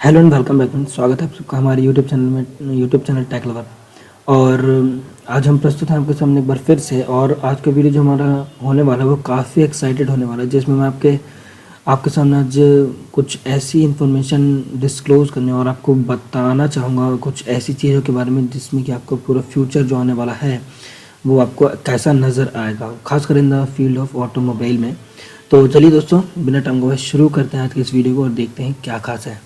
Hello and welcome back friends. स्वागत है आप सबका हमारे यूट्यूब चैनल टेक लवर। और आज हम प्रस्तुत हैं आपके सामने एक बार फिर से। और आज का वीडियो जो हमारा होने वाला है वो काफ़ी एक्साइटेड होने वाला है, जिसमें मैं आपके सामने आज कुछ ऐसी इन्फॉर्मेशन डिस्क्लोज़ करने और आपको बताना चाहूँगा कुछ ऐसी चीज़ों के बारे में जिसमें कि आपको पूरा फ्यूचर जो आने वाला है वो आपको कैसा नज़र आएगा, खासकर in the field of automobile में। तो चलिए दोस्तों, बिना टाइम गवाए शुरू करते हैं आज की इस वीडियो को और देखते हैं क्या खास है।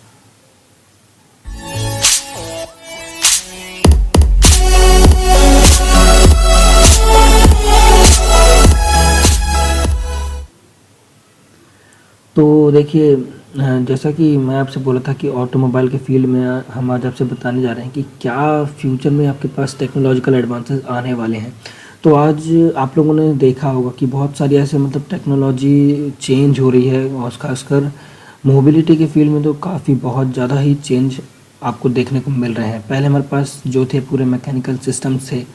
तो देखिए, जैसा कि मैं आपसे बोला था कि ऑटोमोबाइल के फील्ड में हम आज आपसे बताने जा रहे हैं कि क्या फ्यूचर में आपके पास टेक्नोलॉजिकल एडवांसेस आने वाले हैं। तो आज आप लोगों ने देखा होगा कि बहुत सारी ऐसे टेक्नोलॉजी चेंज हो रही है, और ख़ासकर मोबिलिटी के फील्ड में तो काफ़ी बहुत ज़्यादा ही चेंज आपको देखने को मिल रहे हैं। पहले हमारे पास जो थे पूरे मैकेनिकल सिस्टम्स थे,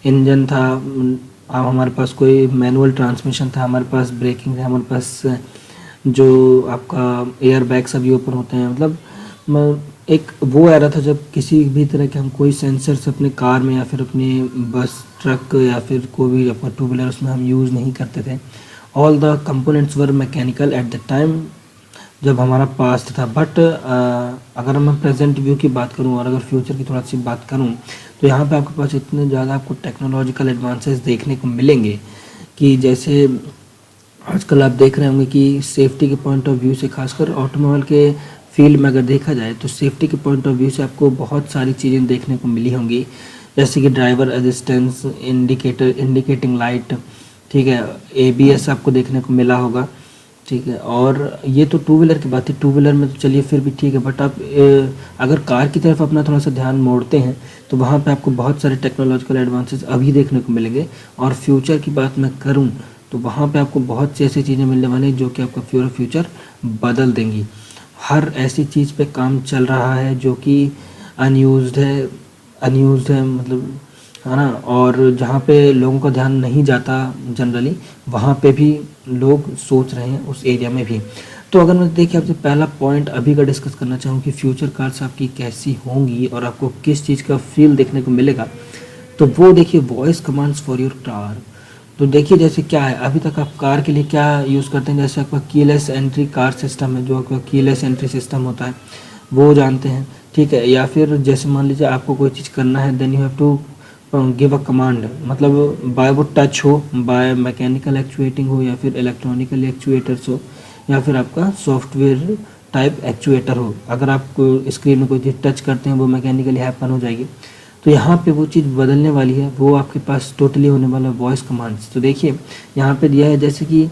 इंजन था, अब हमारे पास कोई मैनुअल ट्रांसमिशन था, हमारे पास ब्रेकिंग था, हमारे पास जो आपका एयर बैग सभी ओपन होते हैं। एक वो एरा था जब किसी भी तरह के हम कोई सेंसर्स अपने कार में या फिर अपने बस ट्रक या फिर कोई भी अपना टू व्हीलर उसमें हम यूज़ नहीं करते थे। All the components were mechanical at the time, जब हमारा पास्ट था। बट अगर मैं प्रेजेंट व्यू की बात करूं और अगर फ्यूचर की थोड़ा सी बात करूं, तो यहाँ पे आपके पास इतने ज़्यादा आपको टेक्नोलॉजिकल एडवांसेस देखने को मिलेंगे कि जैसे आजकल आप देख रहे होंगे कि सेफ्टी के पॉइंट ऑफ व्यू से, खासकर ऑटोमोबाइल के फील्ड में अगर देखा जाए तो सेफ्टी के पॉइंट ऑफ व्यू से आपको बहुत सारी चीज़ें देखने को मिली होंगी, जैसे कि ड्राइवर असिस्टेंस, इंडिकेटिंग लाइट, ठीक है, एबीएस आपको देखने को मिला होगा, ठीक है। और ये तो टू व्हीलर की बात है, टू व्हीलर में तो चलिए फिर भी ठीक है, बट आप अगर कार की तरफ अपना थोड़ा सा ध्यान मोड़ते हैं तो वहाँ पे आपको बहुत सारे टेक्नोलॉजिकल एडवांसेस अभी देखने को मिलेंगे। और फ्यूचर की बात मैं करूँ तो वहाँ पे आपको बहुत सी ऐसी चीज़ें मिलने वाली हैं जो कि आपका पूरा फ्यूचर बदल देंगी। हर ऐसी चीज़ पे काम चल रहा है जो कि अनयूज्ड है है ना। और जहाँ पे लोगों का ध्यान नहीं जाता जनरली, वहाँ पे भी लोग सोच रहे हैं उस एरिया में भी। तो अगर मैं देखिए आपसे पहला पॉइंट अभी का डिस्कस करना चाहूँ कि फ्यूचर कार्स आपकी कैसी होंगी और आपको किस चीज़ का फील देखने को मिलेगा, तो वो देखिए voice commands for your car. तो देखिए जैसे क्या है, अभी तक आप कार के लिए क्या यूज़ करते हैं, जैसे आपका कीलेस एंट्री कार सिस्टम है, जो आपका कीलेस एंट्री सिस्टम होता है वो जानते हैं, ठीक है। या फिर जैसे मान लीजिए आपको कोई चीज़ करना है, then you have to give a command, मतलब बाय वो टच हो, बाय मैकेनिकल एक्चुएटिंग हो, या फिर इलेक्ट्रॉनिकल एक्चुएटर्स हो, या फिर आपका सॉफ्टवेयर टाइप एक्चुएटर हो। अगर आप स्क्रीन में कोई चीज़ टच करते हैं वो मैकेनिकली हैपन हो जाएगी। तो यहाँ पे वो चीज़ बदलने वाली है, वो आपके पास टोटली होने वाला वॉइस कमांड्स। तो देखिए यहाँ पे दिया है जैसे कि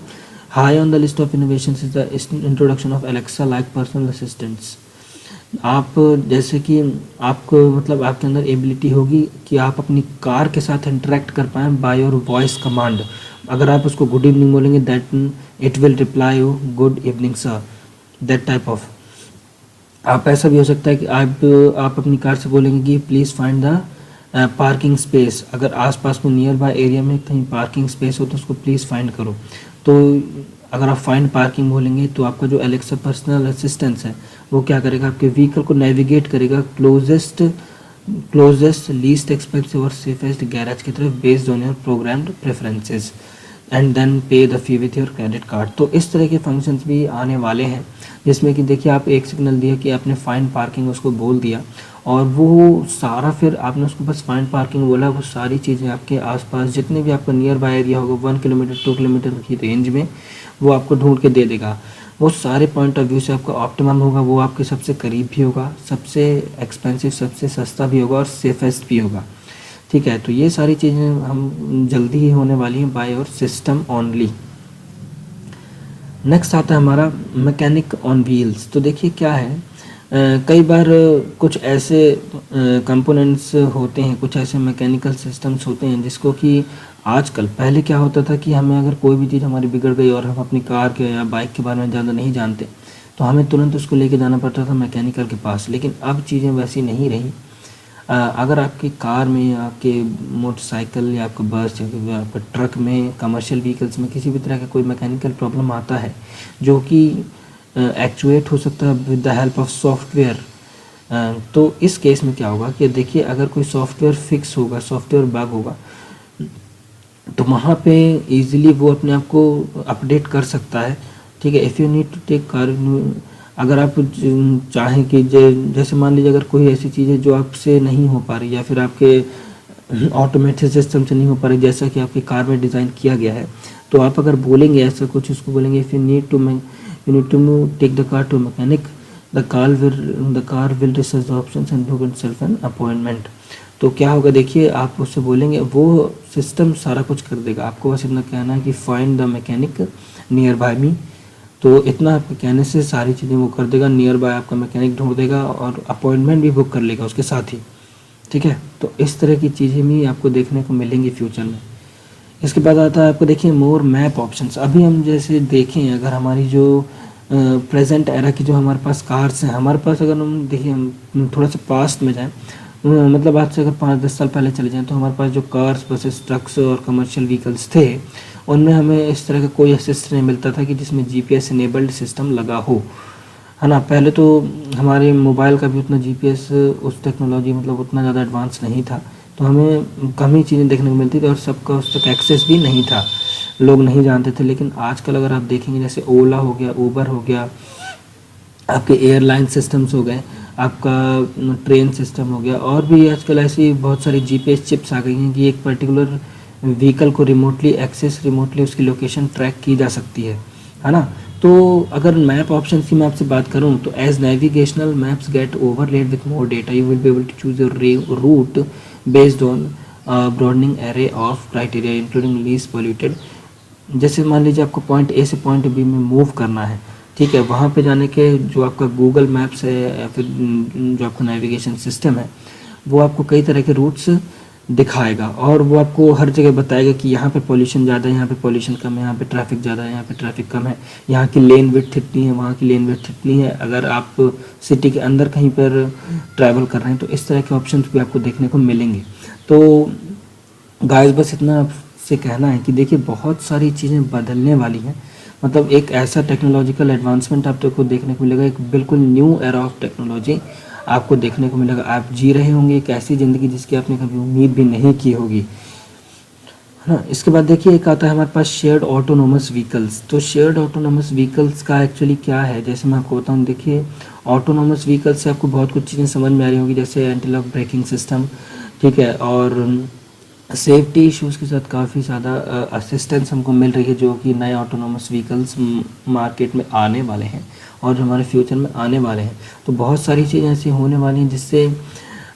high on the list of innovations is the introduction of Alexa like personal assistants. आप जैसे कि आपको आपके अंदर एबिलिटी होगी कि आप अपनी कार के साथ इंटरेक्ट कर पाएँ बाय योर वॉइस कमांड। अगर आप उसको गुड इवनिंग बोलेंगे, that it will reply you good evening sir, that type of. आप ऐसा भी हो सकता है कि आप अपनी कार से बोलेंगे कि please find the parking space. अगर आसपास में नियर बाय एरिया में कहीं पार्किंग स्पेस हो तो उसको प्लीज़ फाइंड करो। तो अगर आप फाइंड पार्किंग बोलेंगे तो आपका जो एलेक्सा पर्सनल असिस्टेंस है वो क्या करेगा, आपके व्हीकल को नेविगेट करेगा क्लोजेस्ट लीस्ट एक्सपेंसिव और सेफेस्ट गैराज की तरफ based on your programmed preferences and then pay the fee with your credit card. तो इस तरह के फंक्शंस भी आने वाले हैं, जिसमें कि देखिए आप एक सिग्नल दिया कि आपने फाइंड पार्किंग उसको बोल दिया, और वो सारा फिर आपने उसको बस फाइंड पार्किंग बोला, वो सारी चीज़ें आपके आसपास जितने भी आपका नियर बाय एरिया होगा 1 किलोमीटर 2 किलोमीटर की रेंज में वो आपको ढूंढ के दे देगा। वो सारे पॉइंट ऑफ व्यू से आपका ऑप्टिमम होगा, वो आपके सबसे करीब भी होगा, सबसे एक्सपेंसिव, सबसे सस्ता भी होगा और सेफेस्ट भी होगा, ठीक है। तो ये सारी चीज़ें हम जल्दी ही होने वाली हैं बाय और सिस्टम ओनली। नेक्स्ट आता है हमारा मैकेनिक ऑन व्हील्स। तो देखिए क्या है, कई बार कुछ ऐसे कंपोनेंट्स होते हैं, कुछ ऐसे मैकेनिकल सिस्टम्स होते हैं जिसको कि आजकल, पहले क्या होता था कि हमें अगर कोई भी चीज़ हमारी बिगड़ गई और हम अपनी कार के या बाइक के बारे में ज़्यादा नहीं जानते तो हमें तुरंत उसको लेके जाना पड़ता था मैकेनिकल के पास। लेकिन अब चीज़ें वैसी नहीं रही। अगर आपकी कार में या आपके मोटरसाइकिल या आपका बस या फिर आपका ट्रक में, कमर्शियल व्हीकल्स में किसी भी तरह का कोई मैकेनिकल प्रॉब्लम आता है जो कि एक्चुएट हो सकता है with the help of software, तो इस केस में क्या होगा कि देखिए अगर कोई सॉफ्टवेयर फिक्स होगा, सॉफ्टवेयर बग होगा, तो वहाँ पे इजीली वो अपने आप को अपडेट कर सकता है। ठीक है, if you need to take car, अगर आप चाहें कि जैसे मान लीजिए अगर कोई ऐसी चीज़ है जो आपसे नहीं हो पा रही या फिर आपके ऑटोमेटेड सिस्टम से नहीं हो पा रही, जैसा कि आपकी कार में डिज़ाइन किया गया है, तो आप अगर बोलेंगे ऐसा कुछ, उसको बोलेंगे if you need to take the car to mechanic, the car will research the options and book itself an appointment. तो क्या होगा देखिए, आप उससे बोलेंगे, वो सिस्टम सारा कुछ कर देगा, आपको बस इतना कहना है कि find the mechanic nearby me. तो इतना आपके कहने से सारी चीज़ें वो कर देगा, नियर बाय आपका मैकेनिक ढूंढ देगा और अपॉइंटमेंट भी बुक कर लेगा उसके साथ ही। ठीक है, तो इस तरह की चीज़ें भी आपको देखने को मिलेंगी फ्यूचर में। इसके बाद आता है आपको देखिए मोर मैप ऑप्शंस। अभी हम जैसे देखें, अगर हमारी जो प्रेजेंट एरा की जो हमारे पास कार्स हैं, हमारे पास अगर हम देखिए, हम थोड़ा सा पास्ट में जाएं, मतलब आज से अगर 5-10 साल पहले चले जाएं, तो हमारे पास जो कार्स, बसेस, ट्रक्स और कमर्शियल व्हीकल्स थे, उनमें हमें इस तरह का कोई असिस्ट नहीं मिलता था कि जिसमें जीपीएस इनेबल्ड सिस्टम लगा हो, है ना। पहले तो हमारे मोबाइल का भी उतना जीपीएस, उस टेक्नोलॉजी मतलब उतना ज़्यादा एडवांस नहीं था, तो हमें कम ही चीज़ें देखने को मिलती थी और सबका उस तक एक्सेस भी नहीं था, लोग नहीं जानते थे। लेकिन आजकल अगर आप देखेंगे, जैसे ओला हो गया, ऊबर हो गया, आपके एयरलाइन सिस्टम्स हो गए, आपका ट्रेन सिस्टम हो गया, और भी आजकल ऐसी बहुत सारी जीपीएस चिप्स आ गई हैं कि एक पर्टिकुलर व्हीकल को रिमोटली एक्सेस, रिमोटली उसकी लोकेशन ट्रैक की जा सकती है ना। तो अगर मैप ऑप्शन की मैं आपसे बात करूं, तो as navigational maps get overlaid with more data, you will be able to choose your route based on broadening array of criteria including least polluted. जैसे मान लीजिए आपको पॉइंट ए से पॉइंट बी में मूव करना है, ठीक है, वहाँ पे जाने के जो आपका गूगल मैप्स है या फिर जो आपका नेविगेशन सिस्टम है, वो आपको कई तरह के रूट्स दिखाएगा और वो आपको हर जगह बताएगा कि यहाँ पे पॉल्यूशन ज़्यादा है, यहाँ पे पॉल्यूशन कम है, यहाँ पे ट्रैफिक ज़्यादा है, यहाँ पे ट्रैफिक कम है, यहाँ की लेन विड्थ इतनी है, वहाँ की लेन विड्थ इतनी है, अगर आप सिटी के अंदर कहीं पर ट्रैवल कर रहे हैं तो इस तरह के ऑप्शन भी आपको देखने को मिलेंगे। तो गाइस बस इतना आपसे कहना है कि देखिए बहुत सारी चीज़ें बदलने वाली हैं, मतलब एक ऐसा टेक्नोलॉजिकल एडवांसमेंट आपको देखने को मिलेगा, एक बिल्कुल न्यू एरा ऑफ टेक्नोलॉजी आपको देखने को मिलेगा। आप जी रहे होंगे एक ऐसी ज़िंदगी जिसकी आपने कभी उम्मीद भी नहीं की होगी, है ना। इसके बाद देखिए एक आता है हमारे पास शेयर्ड ऑटोनोमस व्हीकल्स। तो शेयर्ड ऑटोनोमस व्हीकल्स का एक्चुअली क्या है, जैसे मैं आपको बताऊँ, देखिए ऑटोनोमस व्हीकल्स से आपको बहुत कुछ चीज़ें समझ में आ रही होंगी, जैसे एंटी लॉक ब्रेकिंग सिस्टम, ठीक है, और सेफ्टी इश्यूज़ के साथ काफ़ी ज़्यादा असिस्टेंस हमको मिल रही है, जो कि नए ऑटोनोमस व्हीकल्स मार्केट में आने वाले हैं और जो हमारे फ्यूचर में आने वाले हैं। तो बहुत सारी चीज़ें ऐसी होने वाली हैं जिससे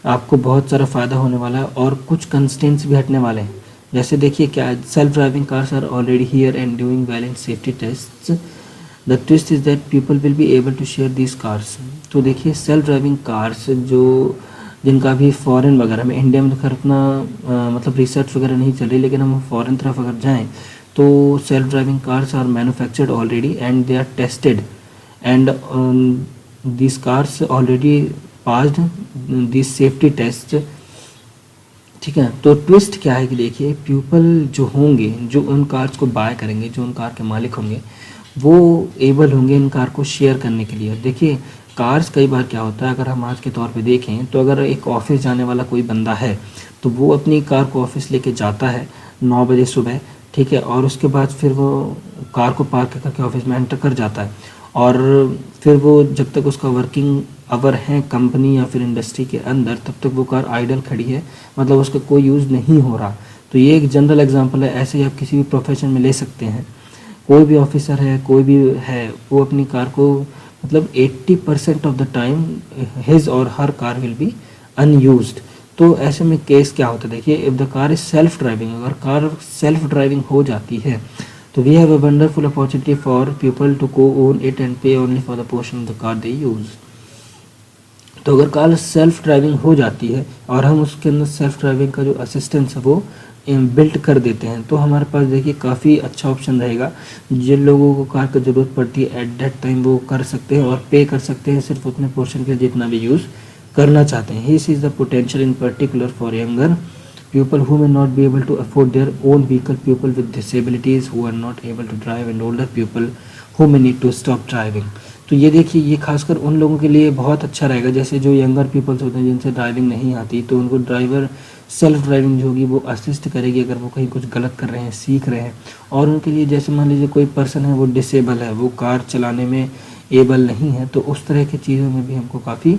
आपको बहुत सारा फ़ायदा होने वाला है और कुछ कंस्ट्रेंट्स भी हटने वाले हैं। जैसे देखिए क्या, self driving cars are already here and doing well in safety tests, the twist is that people will be able to share these cars. तो देखिए सेल्फ ड्राइविंग कार्स जो जिनका भी फॉरेन वगैरह में, इंडिया में तो खैर उतना मतलब रिसर्च वगैरह नहीं चल रही, लेकिन हम फॉरेन तरफ अगर जाएं तो self driving cars are manufactured already and they are tested and this cars already passed this safety test, ठीक है। तो ट्विस्ट क्या है कि देखिए पीपल जो होंगे, जो उन कार्स को बाय करेंगे, जो उन कार के मालिक होंगे, वो एबल होंगे इन कार को शेयर करने के लिए। देखिए कार्स कई बार क्या होता है, अगर हम आज के तौर पे देखें तो अगर एक ऑफिस जाने वाला कोई बंदा है तो वो अपनी कार को ऑफिस लेके जाता है 9 बजे सुबह, ठीक है, और उसके बाद फिर वो कार को पार्क करके ऑफिस में एंटर कर जाता है और फिर वो जब तक उसका वर्किंग आवर है कंपनी या फिर इंडस्ट्री के अंदर, तब तक वो कार आइडल खड़ी है, मतलब उसका कोई यूज़ नहीं हो रहा। तो ये एक जनरल एग्जांपल है, ऐसे ही आप किसी भी प्रोफेशन में ले सकते हैं। कोई भी ऑफिसर है, कोई भी है, वो अपनी कार को मतलब 80% ऑफ द टाइम हिज और her car will be unused. तो ऐसे में केस क्या होता है, देखिए if the car is self driving, अगर कार सेल्फ ड्राइविंग हो जाती है तो we have a wonderful opportunity for people to co-own it and pay only for the portion of the car they use. तो अगर car self driving हो जाती है और हम उसके अंदर सेल्फ ड्राइविंग का जो असिस्टेंस है वो बिल्ट कर देते हैं, तो हमारे पास देखिए काफ़ी अच्छा ऑप्शन रहेगा। जिन लोगों को कार की ज़रूरत पड़ती है एट दैट टाइम वो कर सकते हैं और पे कर सकते हैं सिर्फ उतने पोर्शन के जितना भी यूज़ करना चाहते हैं। This is the potential in particular for younger people who may not be able to afford their own vehicle, people with disabilities who are not able to drive, and older people who may need to stop driving। तो ये देखिए, ये खासकर उन लोगों के लिए बहुत अच्छा रहेगा, जैसे जो यंगर पीपल्स होते हैं जिनसे ड्राइविंग नहीं आती, तो उनको ड्राइवर सेल्फ ड्राइविंग जो होगी वो असिस्ट करेगी अगर वो कहीं कुछ गलत कर रहे हैं, सीख रहे हैं। और उनके लिए जैसे मान लीजिए कोई पर्सन है वो डिसेबल है, वो कार चलाने में एबल नहीं है, तो उस तरह की चीज़ों में भी हमको काफ़ी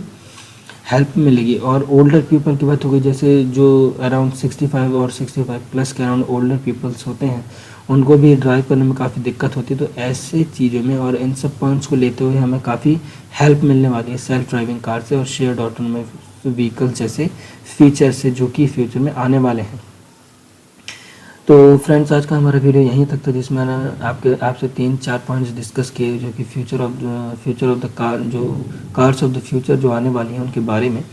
हेल्प मिलेगी। और ओल्डर पीपल की बात हो गई, जैसे जो अराउंड 65 और 65 प्लस के अराउंड ओल्डर पीपल्स होते हैं, उनको भी ड्राइव करने में काफ़ी दिक्कत होती है। तो ऐसे चीज़ों में और इन सब पॉइंट्स को लेते हुए हमें काफ़ी हेल्प मिलने वाली है सेल्फ ड्राइविंग कार से और शेयर्ड ऑटोनोमस व्हीकल जैसे फीचर से, जो कि फ्यूचर में आने वाले हैं। तो फ्रेंड्स, आज का हमारा वीडियो यहीं तक था, जिसमें मैंने आपसे 3-4 पॉइंट्स डिस्कस किए जो कि फ्यूचर ऑफ द कार, जो कार्स ऑफ द फ्यूचर जो आने वाली हैं उनके बारे में।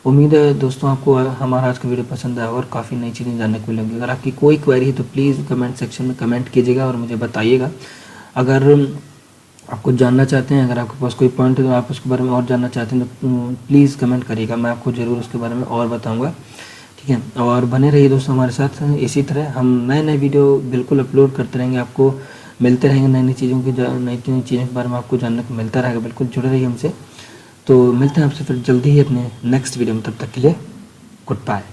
उम्मीद है दोस्तों आपको हमारा आज का वीडियो पसंद आया और काफ़ी नई चीज़ें जानने को मिलेंगी। अगर आपकी कोई क्वेरी है तो प्लीज़ कमेंट सेक्शन में कमेंट कीजिएगा और मुझे बताइएगा। अगर आप कुछ जानना चाहते हैं, अगर आपके पास कोई पॉइंट है तो आप उसके बारे में और जानना चाहते हैं तो प्लीज़ कमेंट करिएगा, मैं आपको ज़रूर उसके बारे में और बताऊँगा। ठीक है, और बने रहिए दोस्तों हमारे साथ। इसी तरह हम नए नए वीडियो बिल्कुल अपलोड करते रहेंगे, आपको मिलते रहेंगे नई नई चीज़ों की, नई नई चीज़ों के बारे में आपको जानने को मिलता रहेगा। बिल्कुल जुड़े रहिए हमसे। तो मिलते हैं आपसे फिर जल्दी ही अपने नेक्स्ट वीडियो में, तब तक के लिए गुड बाय।